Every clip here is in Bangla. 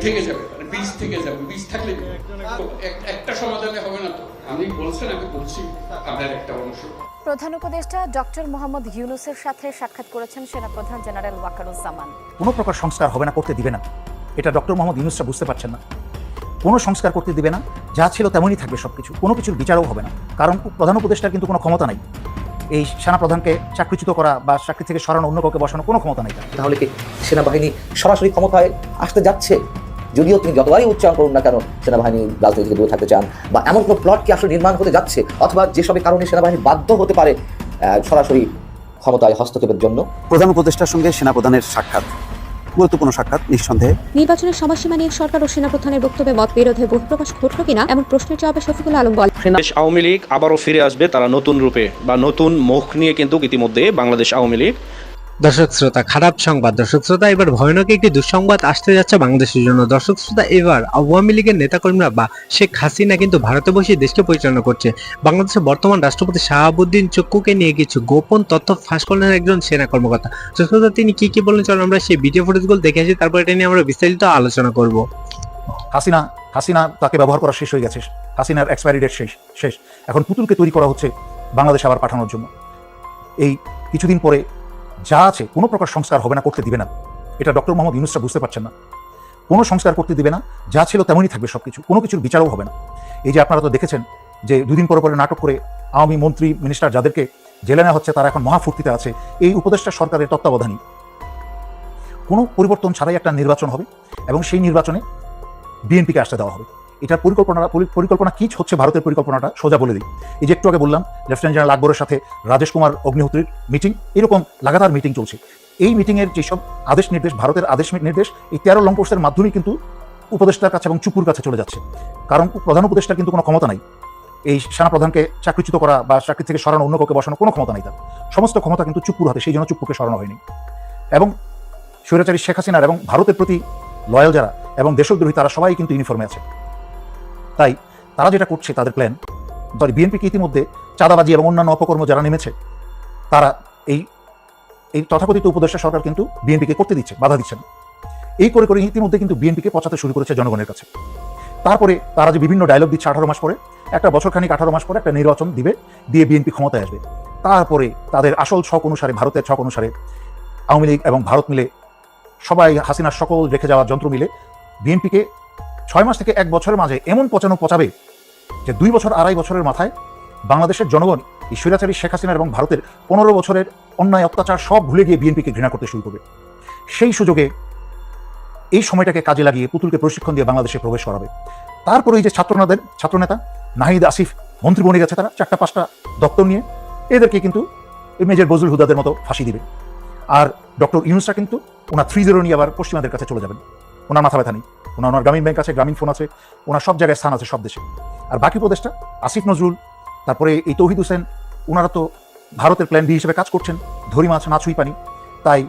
থেকে যাবে, মানে বীজ থেকে যাবে। বীজ থাকলে একটা সমাধানে হবে না। তো আমি বলছেন, আমি বলছি আপনার একটা অংশ। প্রধান উপদেষ্টা ডক্টর মোহাম্মদ ইউনূসের সাথে সাক্ষাৎ করেছেন সেনাপ্রধান জেনারেল ওয়াকারুজ্জামান। কোনো প্রকার সংস্কার হবে না, করতে দিবে না, এটা ডক্টর মোহাম্মদ ইউনূসরা বুঝতে পারছেন না। কোনো সংস্কার করতে দিবে না, যা ছিল তেমনই থাকবে সবকিছু, কোনো কিছুর বিচারও হবে না। কারণ প্রধান উপদেষ্টার কিন্তু কোনো ক্ষমতা নাই এই সেনাপ্রধানকে চাকরিচ্যুত করা বা চাকরি থেকে সরানো, অন্য কাউকে বসানো, কোনো ক্ষমতা নেই। তাহলে কি সেনাবাহিনী সরাসরি ক্ষমতায় আসতে যাচ্ছে? যদিও তিনি যতবারই উচ্চারণ করুন না কেন সেনাবাহিনী রাজনীতি থেকে দূরে থাকতে চান, বা এমন কোনো প্লট কি আসলে নির্মাণ হতে যাচ্ছে, অথবা যেসব কারণে সেনাবাহিনী বাধ্য হতে পারে সরাসরি ক্ষমতায় হস্তক্ষেপের জন্য? প্রধান উপদেষ্টার সঙ্গে সেনাপ্রধানের সাক্ষাৎ গুরুত্বপূর্ণ সাক্ষাৎ নিঃসন্দেহে। নির্বাচনের সময়সীমা নিয়ে সরকার ও সেনাপ্রধানের বক্তব্যে মত বিরোধে বহিঃপ্রকাশ ঘটল কিনা এমন প্রশ্নের জবাবে শফিকুল আলম বলেন, বাংলাদেশ আওয়ামী লীগ আবারও ফিরে আসবে, তারা নতুন রূপে বা নতুন মুখ নিয়ে কিন্তু ইতিমধ্যে বাংলাদেশ আওয়ামী লীগ। দর্শক শ্রোতা, খারাপ সংবাদ দর্শক শ্রোতা, এবার ভয়ানক একটি দুঃসংবাদ আসতে যাচ্ছে বাংলাদেশের জন্য। দর্শক শ্রোতা, এবার আওয়ামী লীগের নেতাকর্মীরা বা শেখ হাসিনা কিন্তু ভারতে বসে দেশকে পরিচালনা করছে। বাংলাদেশের বর্তমান রাষ্ট্রপতি শাহাবুদ্দিন চুক্কুকে নিয়ে কিছু গোপন তথ্য ফাঁস করলেন একজন সেনা কর্মকর্তা। দর্শক শ্রোতা, তিনি কি বললেন চলুন আমরা সেই ভিডিও ফুটেজগুলো দেখে আসি, তারপর এটা নিয়ে আমরা বিস্তারিত আলোচনা করব। হাসিনা তাকে ব্যবহার করা শেষ হয়ে গেছে, হাসিনার এক্সপায়ারি ডেট শেষ। এখন পুতুলকে তৈরি করা হচ্ছে বাংলাদেশ আবার পাঠানোর জন্য। এই কিছুদিন পরে যা আছে, কোনো প্রকার সংস্কার হবে না, করতে দিবে না, এটা ডক্টর মোহাম্মদ ইউনূসরা বুঝতে পারছেন না। কোনো সংস্কার করতে দিবে না, যা ছিল তেমনই থাকবে সবকিছু, কোনো কিছুর বিচারও হবে না। এই যে আপনারা তো দেখেছেন যে দুদিন পরে নাটক করে আওয়ামী মন্ত্রী মিনিস্টার যাদেরকে জেলে নেওয়া হচ্ছে, তারা এখন মহাফুর্তিতে আছে এই উপদেষ্টা সরকারের তত্ত্বাবধানে। কোনো পরিবর্তন ছাড়াই একটা নির্বাচন হবে এবং সেই নির্বাচনে বিএনপিকে আসতে দেওয়া হবে। এটার পরিকল্পনা কি হচ্ছে, ভারতের পরিকল্পনাটা সোজা বলে দিই। এই যে একটু আগে বললাম লেফটেন্যান্ট জেনারেল আকবরের সাথে রাজেশ কুমার অগ্নিহোত্রীর মিটিং, এরকম লাগাতার মিটিং চলছে। এই মিটিংয়ের যেসব আদেশ নির্দেশ, ভারতের আদেশ নির্দেশ এই 13 লং পোস্টের মাধ্যমেই কিন্তু উপদেষ্টার কাছে এবং চুপুর কাছে চলে যাচ্ছে। কারণ প্রধান উপদেষ্টার কিন্তু কোনো ক্ষমতা নাই এই সেনাপ্রধানকে চাকরিচ্যুত করা বা চাকরি থেকে সরানো, অন্য কাউকে বসানো, কোনো ক্ষমতা নাই তার। সমস্ত ক্ষমতা কিন্তু চুপুর হাতে, সেই জন্য চুপুকে সরানো হয়নি। এবং স্বৈরাচারী শেখ হাসিনার এবং ভারতের প্রতি লয়াল যারা এবং দেশদ্রোহী, তারা সবাই কিন্তু ইউনিফর্মে আছে। তাই তারা যেটা করছে, তাদের প্ল্যান, বিএনপিকে ইতিমধ্যে চাঁদাবাজি এবং অন্যান্য অপকর্ম যারা নেমেছে, তারা এই তথাকথিত উপদেষ্টা সরকার কিন্তু বিএনপিকে করতে দিচ্ছে, বাধা দিচ্ছে না। এই করে ইতিমধ্যে কিন্তু বিএনপিকে পচাতে শুরু করেছে জনগণের কাছে। তারপরে তারা যে বিভিন্ন ডায়লগ দিচ্ছে, 18 মাস পরে, একটা বছর খানিক 18 মাস পরে একটা নির্বাচন দিয়ে বিএনপি ক্ষমতায় আসবে। তারপরে তাদের আসল ছক অনুসারে, ভারতের ছক অনুসারে আওয়ামী লীগ এবং ভারত মিলে, সবাই হাসিনার সকল রেখে যাওয়ার যন্ত্র মিলে বিএনপিকে 6 মাস থেকে 1 বছরের মাঝে এমন পচাবে যে 2 বছর 2.5 বছরের মাথায় বাংলাদেশের জনগণ এই স্বৈরাচারী শেখ হাসিনা এবং ভারতের 15 বছরের অন্যায় অত্যাচার সব ভুলে গিয়ে বিএনপিকে ঘৃণা করতে শুরু করবে। সেই সুযোগে এই সময়টাকে কাজে লাগিয়ে পুতুলকে প্রশিক্ষণ দিয়ে বাংলাদেশে প্রবেশ করাবে। তারপরে এই যে ছাত্রনেতা নাহিদ আসিফ মন্ত্রী বনে গেছে, তারা 4টা-5টা দপ্তর নিয়ে, এদেরকে কিন্তু মেজর বজলুল হুদাদের মতো ফাঁসি দিবে। আর ডক্টর ইউনূসরা কিন্তু ওনার 30 নিয়ে আবার পশ্চিমাদের কাছে চলে যাবেন। ওনার মাথা ব্যথা নেই, ওনার গ্রামীণ ব্যাংক আছে, গ্রামীণ ফোন আছে, ওনার সব জায়গায় স্থান আছে, সব দেশে। আর বাকি উপদেষ্টা আসিফ নজরুল, তারপরে এই তৌহিদ হোসেন, ওনারা তো ভারতের প্ল্যান বি হিসেবে কাজ করছেন, ধরি মাছ না ছুঁই পানি। তাই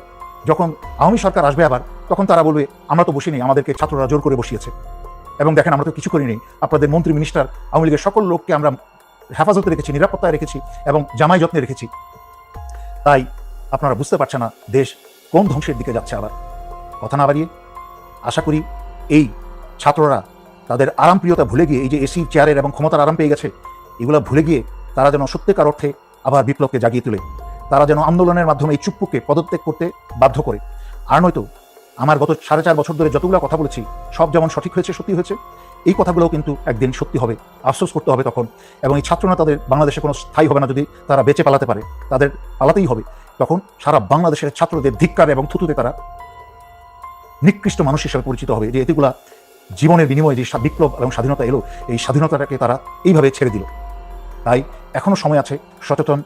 যখন আওয়ামী সরকার আসবে আবার, তখন তারা বলবে আমরা তো বসিনি, আমাদেরকে ছাত্ররা জোর করে বসিয়েছে, এবং দেখেন আমরা তো কিছু করিনি, আপনাদের মন্ত্রী মিনিস্টার আওয়ামী লীগের সকল লোককে আমরা হেফাজতে রেখেছি, নিরাপত্তায় রেখেছি এবং জামাই যত্নে রেখেছি। তাই আপনারা বুঝতে পারছেন না দেশ কোন ধ্বংসের দিকে যাচ্ছে। আবার কথা না বাড়িয়ে আশা করি এই ছাত্ররা তাদের আরামপ্রিয়তা ভুলে গিয়ে, এই যে এসি চেয়ারের এবং ক্ষমতার আরাম পেয়ে গেছে, এগুলো ভুলে গিয়ে তারা যেন সত্যিকার অর্থে আবার বিপ্লবকে জাগিয়ে তোলে। তারা যেন আন্দোলনের মাধ্যমে এই চুপ্পুকে পদত্যাগ করতে বাধ্য করে। আর নয়তো আমার গত 4.5 বছর ধরে যতগুলো কথা বলেছি, সব যেমন সঠিক হয়েছে, সত্যি হয়েছে, এই কথাগুলোও কিন্তু একদিন সত্যি হবে, আফসোস করতে হবে তখন। এবং এই ছাত্ররা তাদের বাংলাদেশে কোনো স্থায়ী হবে না, যদি তারা বেঁচে পালাতে পারে, তাদের পালাতেই হবে। তখন সারা বাংলাদেশের ছাত্রদের ধিক্কার এবং থুতুতে তারা নিকৃষ্ট মানুষ হিসেবে পরিচিত হবে, যে এতগুলা জীবনের বিনিময়ে যে বিপ্লব এবং স্বাধীনতা এলো, এই স্বাধীনতাটাকে তারা এইভাবে ছেড়ে দিল। তাই এখনো সময় আছে, সচেতন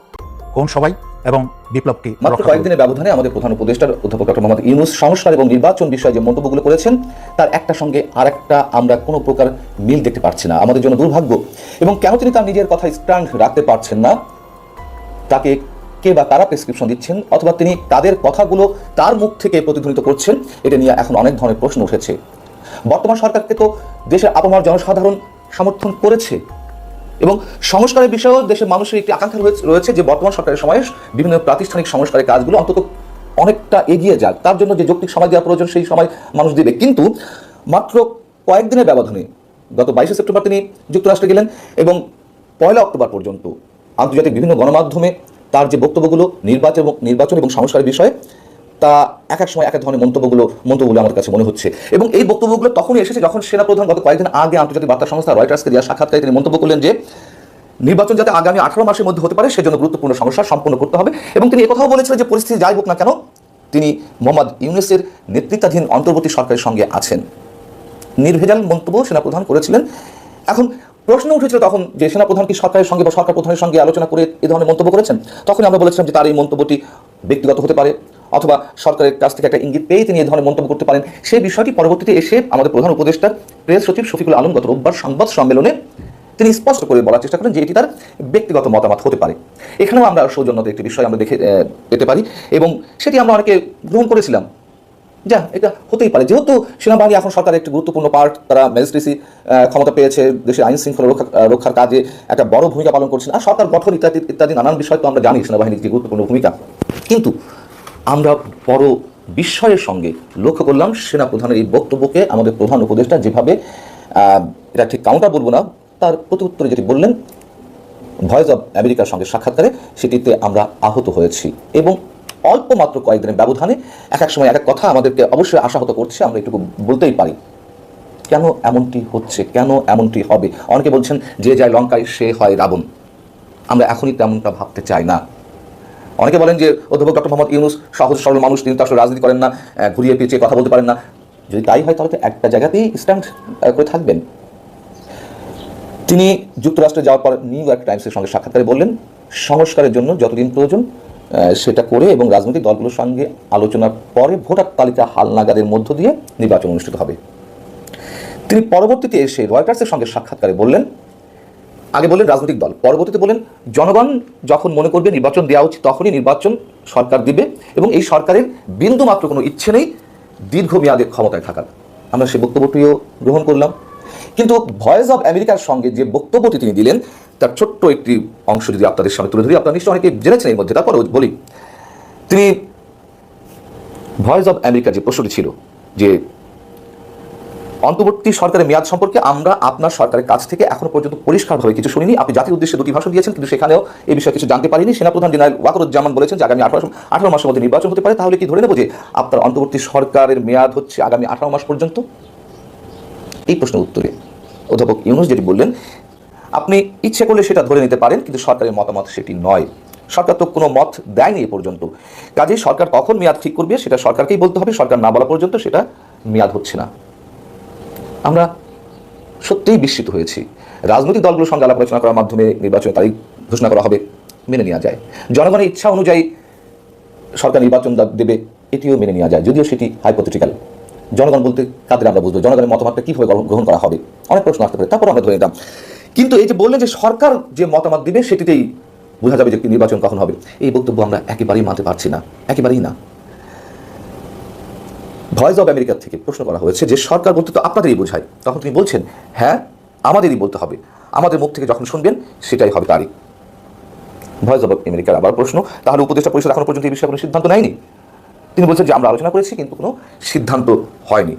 কোন সবাই এবং বিপ্লবকে। মাত্র কয়েকদিনের ব্যবধানে আমাদের প্রধান উপদেষ্টার অধ্যাপক ডক্টর মোহাম্মদ ইউনূস সংস্কার এবং নির্বাচন বিষয়ে যে মন্তব্যগুলো করেছেন, তার একটা সঙ্গে আরেকটা আমরা কোনো প্রকার মিল দেখতে পাচ্ছি না। আমাদের জন্য দুর্ভাগ্য। এবং কেন তিনি তার নিজের কথা স্ট্যান্ড রাখতে পারছেন না, তাকে কে বা কারা প্রেসক্রিপশন দিচ্ছেন, অথবা তিনি তাদের কথাগুলো তার মুখ থেকে প্রতিধ্বনিত করছেন, এটা নিয়ে এখন অনেক ধরনের প্রশ্ন উঠেছে। বর্তমান সরকারকে তো দেশের আপামর জনসাধারণ সমর্থন করেছে, এবং সংস্কারের বিষয়েও দেশের মানুষের একটি আকাঙ্ক্ষা রয়েছে যে বর্তমান সরকারের সময়ে বিভিন্ন প্রাতিষ্ঠানিক সংস্কারের কাজগুলো অন্তত অনেকটা এগিয়ে যাক। তার জন্য যে যৌক্তিক সময় দেওয়া প্রয়োজন, সেই সময় মানুষ দেবে। কিন্তু মাত্র কয়েকদিনের ব্যবধানে গত 22শে সেপ্টেম্বর তিনি যুক্তরাষ্ট্রে গেলেন এবং 1 অক্টোবর পর্যন্ত আন্তর্জাতিক বিভিন্ন গণমাধ্যমে তার যে বক্তব্যগুলো নির্বাচন এবং সংস্কারের বিষয়ে তা এক এক সময় এক এক ধরনের মন্তব্যগুলো আমার কাছে মনে হচ্ছে। এবং এই বক্তব্যগুলো তখনই এসেছে যখন সেনাপ্রধান গত কয়েকদিন আগে আন্তর্জাতিক বার্তা সংস্থা রয়টার্সকে দেওয়া সাক্ষাৎকারে তিনি মন্তব্য করলেন যে নির্বাচন যাতে আগামী 18 মাসের মধ্যে হতে পারে সেজন্য গুরুত্বপূর্ণ সংস্কার সম্পন্ন করতে হবে। এবং তিনি একথাও বলেছিলেন যে পরিস্থিতি যাই হোক না কেন তিনি মোহাম্মদ ইউনূসের নেতৃত্বাধীন অন্তর্বর্তী সরকারের সঙ্গে আছেন। নির্ভেজাল মন্তব্য সেনাপ্রধান করেছিলেন। এখন প্রশ্ন উঠেছিল তখন যে সেনাপ্রধান কি সরকারের সঙ্গে বা সরকার প্রধানের সঙ্গে আলোচনা করে এই ধরনের মন্তব্য করেছেন। তখন আমরা বলেছিলাম যে তার এই মন্তব্যটি ব্যক্তিগত হতে পারে অথবা সরকারের কাছ থেকে একটা ইঙ্গিত পেয়ে তিনি এই ধরনের মন্তব্য করতে পারেন। সেই বিষয়টি পরবর্তীতে এসে আমাদের প্রধান উপদেষ্টা প্রেস সচিব শফিকুল আলম গত রোববার সংবাদ সম্মেলনে তিনি স্পষ্ট করে বলার চেষ্টা করেন যে এটি তার ব্যক্তিগত মতামত হতে পারে। এখানেও আমরা সৌজন্যতার একটি বিষয় আমরা দেখে পেতে পারি এবং সেটি আমরা অনেকে গ্রহণ করেছিলাম। যা এটা হতেই পারে, যেহেতু সেনাবাহিনী এখন সরকারের একটি গুরুত্বপূর্ণ পার্ট, তারা ম্যাজিস্ট্রেসি ক্ষমতা পেয়েছে, দেশের আইন শৃঙ্খলা রক্ষার কাজে একটা বড় ভূমিকা পালন করছেন, আর সরকার গঠন ইত্যাদি নানান বিষয় তো আমরা জানি সেনাবাহিনীর যে গুরুত্বপূর্ণ ভূমিকা। কিন্তু আমরা বড় বিস্ময়ের সঙ্গে লক্ষ্য করলাম সেনাপ্রধানের এই বক্তব্যকে আমাদের প্রধান উপদেষ্টা যেভাবে এটা ঠিক কাউন্টার বলবো না, তার প্রতি উত্তরে যেটি বললেন ভয়েস অব আমেরিকার সঙ্গে সাক্ষাৎকারে, সেটিতে আমরা আহত হয়েছি। এবং অল্প মাত্র কয়েকদিনের ব্যবধানে এক এক সময় এক এক কথা আমাদেরকে অবশ্যই আশাহত করছে। আমরা এটুকু বলতেই পারি কেন এমনটি হচ্ছে, কেন এমনটি হবে। অনেকে বলছেন যে যায় লঙ্কায় সে হয় রাবণ। আমরা এখনই তেমনটা ভাবতে চাই না। অনেকে বলেন যে অধ্যাপক ডক্টর মোহাম্মদ ইউনূস সহজ সরল মানুষ, তিনি তো আসলে রাজনীতি করেন না, ঘুরিয়ে পেঁচিয়ে কথা বলতে পারেন না। যদি তাই হয় তাহলে তো একটা জায়গাতেই স্ট্যান্ড করে থাকবেন। তিনি যুক্তরাষ্ট্রে যাওয়ার পর নিউ ইয়র্ক টাইমসের সঙ্গে সাক্ষাৎকারে বললেন সংস্কারের জন্য যতদিন প্রয়োজন সেটা করে এবং রাজনৈতিক দলগুলোর সঙ্গে আলোচনার পরে ভোটার তালিকা হালনাগাদের মধ্য দিয়ে নির্বাচন অনুষ্ঠিত হবে। তিনি পরবর্তীতে এসে রয়টার্সের সঙ্গে সাক্ষাৎকারে বললেন, আগে বললেন রাজনৈতিক দল, পরবর্তীতে বলেন জনগণ যখন মনে করবে নির্বাচন দেওয়া উচিত তখনই নির্বাচন সরকার দিবে এবং এই সরকারের বিন্দু মাত্র কোনো ইচ্ছে নেই দীর্ঘমেয়াদে ক্ষমতায় থাকার। আমরা সেই বক্তব্যটিও গ্রহণ করলাম। কিন্তু ভয়েস অব আমেরিকার সঙ্গে যে বক্তব্যটি তিনি দিলেন তার ছোট্ট একটি অংশ যদি আপনাদের সামনে তুলে ধরি, আপনারা নিশ্চয়ই অনেকে জেনেছেন এর মধ্যে, তারপরে বলি। তিনি ভয়েস অব আমেরিকার যে প্রশ্নটি ছিল যে অন্তর্বর্তী সরকারের মেয়াদ সম্পর্কে আমরা আপনার সরকারের কাছ থেকে এখনো পর্যন্ত পরিষ্কারভাবে কিছু শুনিনি। আপনি জাতির উদ্দেশ্যে 2টি ভাষণ দিয়েছেন, কিন্তু সেখানেও এই বিষয়ে কিছু জানতে পারিনি। সেনাপ্রধান জেনারেল ওয়াকারুজ্জামান বলেছেন যে আগামী 18 মাসের মধ্যে নির্বাচন হতে পারে। তাহলে কি ধরে নেব যে আপনার অন্তর্বর্তী সরকারের মেয়াদ হচ্ছে আগামী 18 মাস পর্যন্ত? এই প্রশ্নের উত্তরে অধ্যাপক ইউনূস যেটি বললেন, আপনি ইচ্ছে করলে সেটা ধরে নিতে পারেন, কিন্তু সরকারের মতামত সেটি নয়। সরকার তো কোনো মত দেয়নি এ পর্যন্ত। কাজেই সরকার কখন মেয়াদ ঠিক করবে সেটা সরকারকেই বলতে হবে। সরকার না বলা পর্যন্ত সেটা মেয়াদ হচ্ছে না। আমরা সত্যিই বিস্মিত হয়েছি। রাজনৈতিক দলগুলোর সঙ্গে আলাপ আলোচনা করার মাধ্যমে নির্বাচনের তারিখ ঘোষণা করা হবে, মেনে নেওয়া যায়। জনগণের ইচ্ছা অনুযায়ী সরকার নির্বাচন দেবে, এটিও মেনে নেওয়া যায়, যদিও সেটি হাইপোথেটিক্যাল। জনগণ বলতে কাদের আমরা বুঝবো, জনগণের মতামতটা কীভাবে গ্রহণ করা হবে, অনেক প্রশ্ন আসতে পারে, তারপর আমরা ধরে নিতাম। কিন্তু এই যে বললেন যে সরকার যে মতামত দিবে সেটিতেই বোঝা যাবে যে নির্বাচন কখন হবে, এই বক্তব্য আমরা একেবারেই মানতে পারছি না, একেবারেই না। ভয়েস অব আমেরিকার থেকে প্রশ্ন করা হয়েছে যে সরকার বলতে তো আপনাদেরই বোঝায়, তখন তিনি বলছেন হ্যাঁ আমাদেরই বলতে হবে, আমাদের মুখ থেকে যখন শুনবেন সেটাই হবে তারিখ। ভয়েস অব আমেরিকার আবার প্রশ্ন, তাহলে উপদেষ্টা পরিষদ এখনো পর্যন্ত এই বিষয়ে কোনো সিদ্ধান্ত নেয়নি? তিনি বলছেন যে আমরা আলোচনা করেছি কিন্তু কোনো সিদ্ধান্ত হয়নি।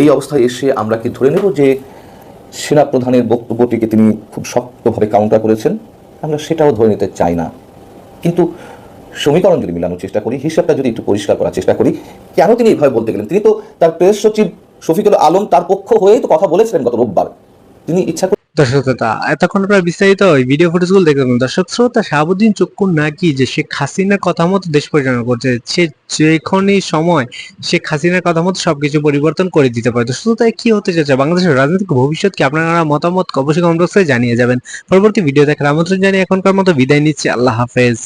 এই অবস্থায় এসে আমরা কি ধরে নেব যে সেনাপ্রধানের বক্তব্যটিকে তিনি খুব শক্তভাবে কাউন্টার করেছেন? আমরা সেটাও ধরে নিতে চাই না। কিন্তু সমীকরণ যদি মিলানোর চেষ্টা করি, হিসাবটা যদি একটু পরিষ্কার করার চেষ্টা করি, কেন তিনি এইভাবে বলতে গেলেন? তিনি তো তার প্রেস সচিব শফিকুল আলম তার পক্ষ হয়েই তো কথা বলেছিলেন গত রোববার। তিনি ইচ্ছা দর্শক শ্রোতা, এতক্ষণ আপনারা বিস্তারিত ওই ভিডিও ফুটেজগুলো দেখলাম। দর্শক শ্রোতা, শাহাবুদ্দিন চুক্কু নাকি যে শেখ হাসিনার কথা মতো দেশ পরিচালনা করছে, সে যেখানেই সময় শেখ হাসিনার কথা মতো সবকিছু পরিবর্তন করে দিতে পারে। দর্শক শ্রোতা, কি হতে যাচ্ছে বাংলাদেশের রাজনৈতিক ভবিষ্যৎ কি? আপনারা মতামত অবশ্যই কমেন্ট বক্সে জানিয়ে যাবেন। পরবর্তী ভিডিও দেখার আমন্ত্রণ জানিয়ে এখনকার মতো বিদায় নিচ্ছি। আল্লাহ হাফেজ।